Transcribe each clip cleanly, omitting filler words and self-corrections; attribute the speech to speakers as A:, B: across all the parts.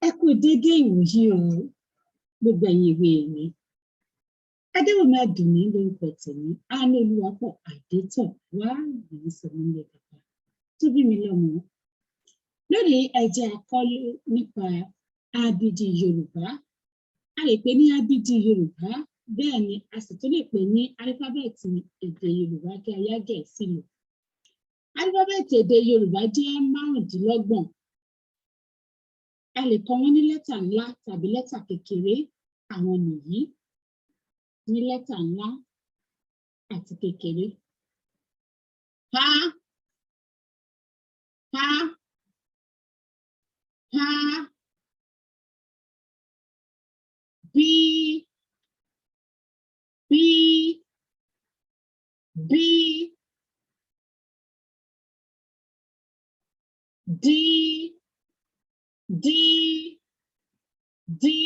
A: Ẹ kú dédé ìwòyí o, gbogbo ẹ̀yin ìwé mi. Adéwòmí Àdùnní lórúkọ tèmi, Àánú Olúwapọ̀ Adétọ̀ wá lèyí sọ mí lé bàbá tó bí mi lọ́mọ. Lónìí ẹ jẹ́ a kọ́ nípa abidi Yorùbá. A lè pè ní abidi Yorùbá, bẹ́ẹ̀ ni a sì tún lè pè ní álífábẹ́ẹ̀tì èdè Yorùbá kí a yá Gẹ̀ẹ́sì lò. Álífábẹ́ẹ̀tì èdè Yorùbá jẹ́ 25. A lè kọ wọ́n ní lẹ́tà ńlá tàbí lẹ́tà kékeré. Àwọn nìyí ní lẹ́tà ńlá àti kékeré. Ha, ha, ha, bí, bí, bí, dí, dí, dí,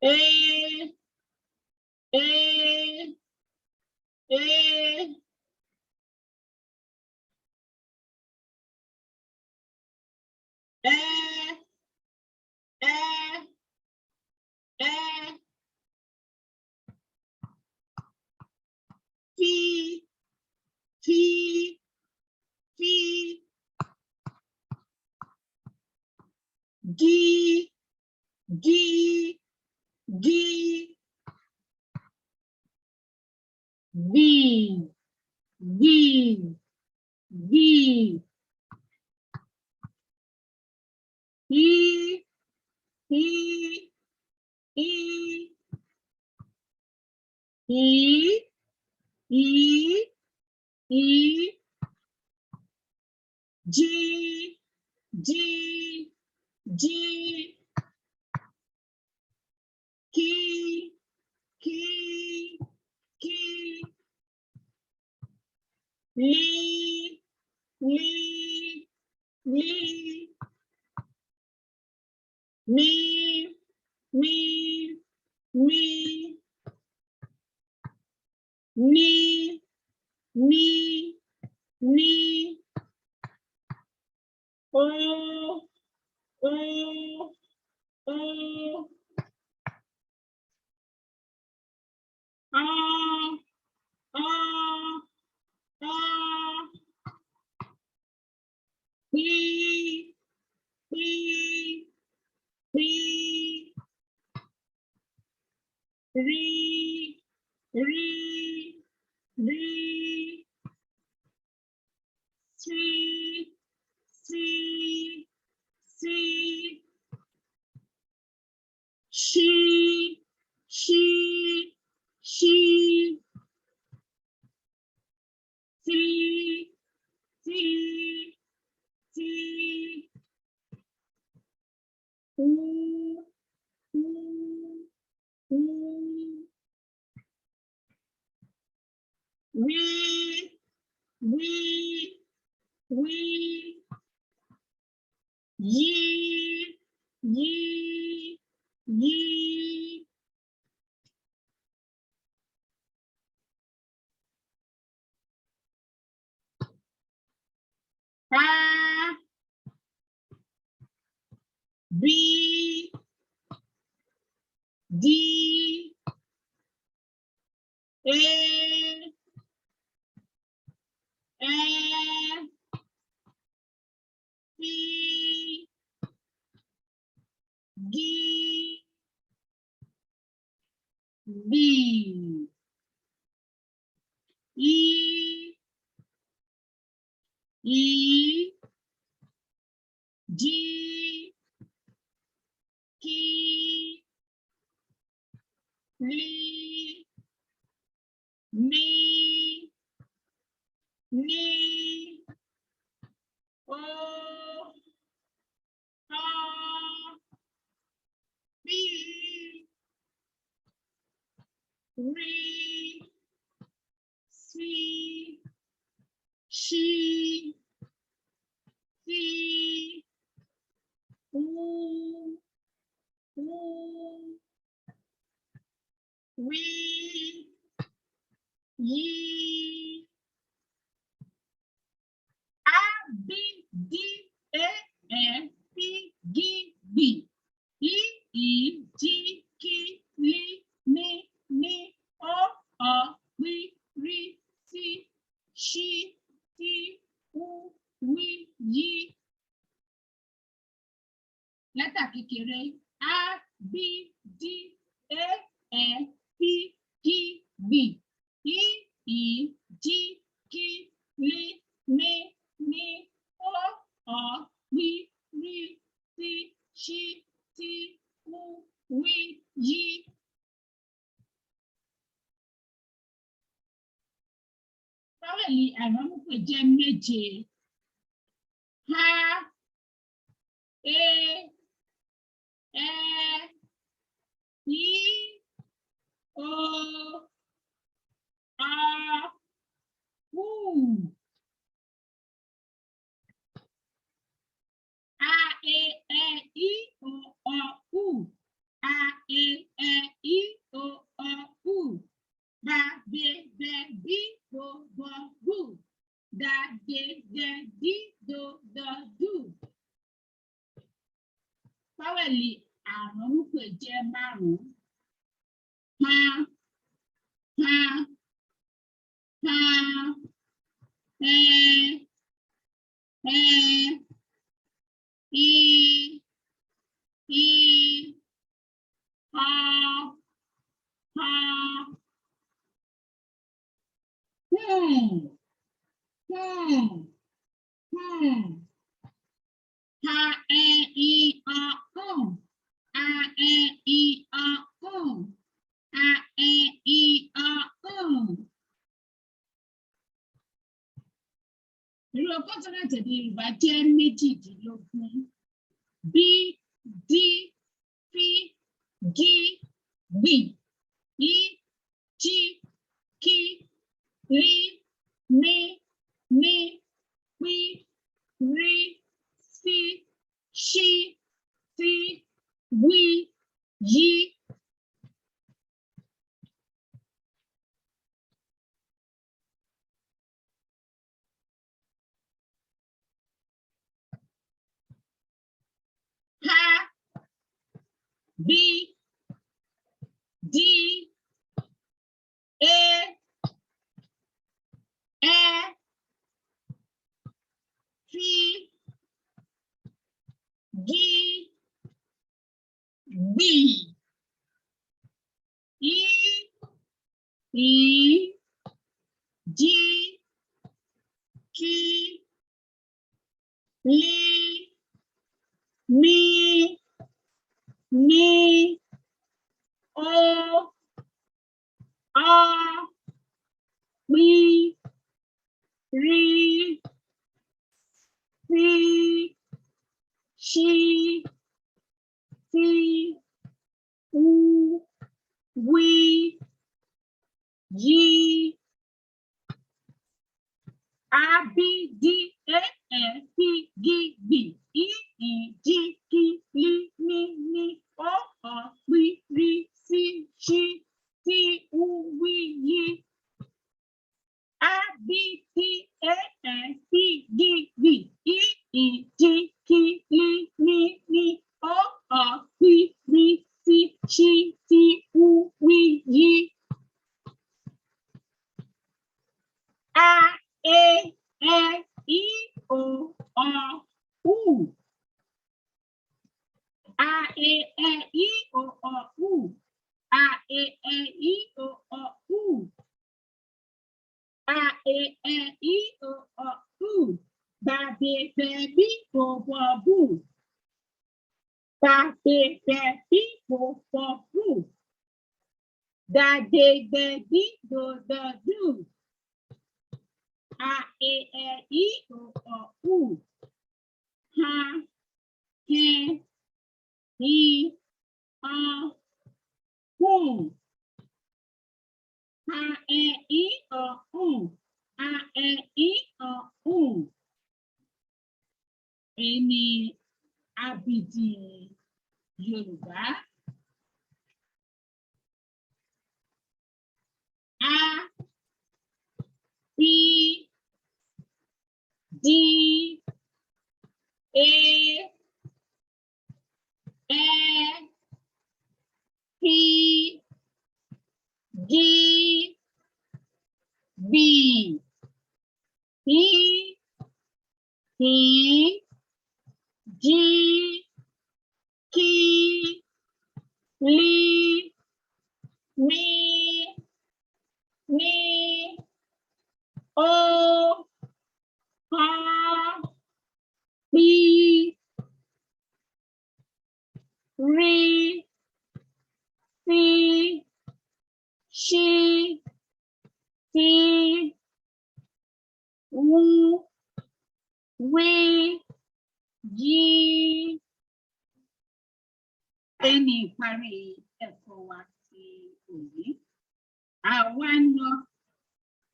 A: é, é, é, ẹ́, ẹ́, ẹ́, fí, fí, fí, gí, gí, gí, gbì, gbì, gbì, hí, hí, hí, hí, hí, hí, jí, jí, jí, kí, kí, kí, lí, lí, lí, mí, mí, mí, ní, ní, ní, ó, ó, ó, á, á, á, pí, pí, pí, rí, rí, rí, sí, sí, sí, ṣí, ṣí, ṣí, tí, tí, tí, ú, ú, ú, wí, wí, wí, yí, yí, yí, há, bí, dí, é, ẹ́, fí, gí, gbì, í, í, jí, kí, lí, mí, ní, ó, á, bí, rí, sí, ṣí, tí, ú, ú, wí, yí, á, bí, dí, é, ẹ́, fí, yí. Lẹ́tà kékeré A, B, D, A, E, P, Q, B, I, J, K, L, M, N, O, P, R, S, Š, T, U, W, Y. Fáwẹ̀lì àìmọ́múpè jẹ́ méje. H, E, E, I, O, A, U. A, E, I, O, U. A, E, I, O, U. Ba, be, bi, bo, bu. Da, de, di, do, du. Fáwẹ̀lì àìmọ́múpè jẹ́ márùn-ún. Ha, ha, ha, ẹ, ẹ, I, ha, ha, Ha, e, I, o. A, e, I, o. A, e, I, o. Irú kọ́nsọ́nàtì èdè Yorùbá jẹ́ méjìdínlógún. B, D, P, G, B, I, J, K, L, M, N, P, R, S, Š, T, W, Y. H, B, D, A, E, P, G, B, I, J, K, L, M, N, O, A, B, R, S, Š, T, U, W, Y. A, B, D, A, F, G, B, I, J, K, L, M, N, O, P, R, S, Š, T, U, W, Y. A, B, T, A, F, G, B, I, J, K, L, M, N, O, P, R, S, Š, T, U, W, Y. A, E, I, O, U. A, E, I, O, U. A, E, I, O, U. A, E, I, O, U. Ba, be, bi, bo, bu. Ba, be, bi, bo, bu. Da, de, di, do, du. A, E, I, O, U. Ha, he, I, O, U. A, E, I, O, U. A, E, I, O, U. Ẹni abidi Yorùbá. A, B, D, A, E, P, G, B, I, Kí, jí, kí, lí, mí, ní, ó, há, pí, rí, sí, ṣí, tí, wú, wí, yí. Ẹni ìparí ẹ̀kọ́ wa ti òní. Àwa ń lọ,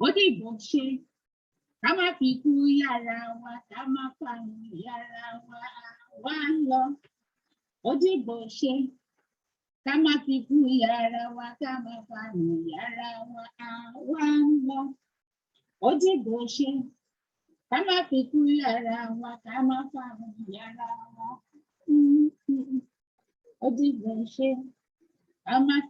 A: ó dìbò ṣe, ká má fi kú yàrá wa, ká má fàrùn yàrá wa. Àwa ń lọ, ó dìbò ṣe, ká má fi kú yàrá wa, ká má fàrùn yàrá wa. Àwa ń lọ, ó dìbò ṣe, ká má fi kú yàrá wa, ká má fàrùn yàrá wa. Ó dìbò ṣe, ká má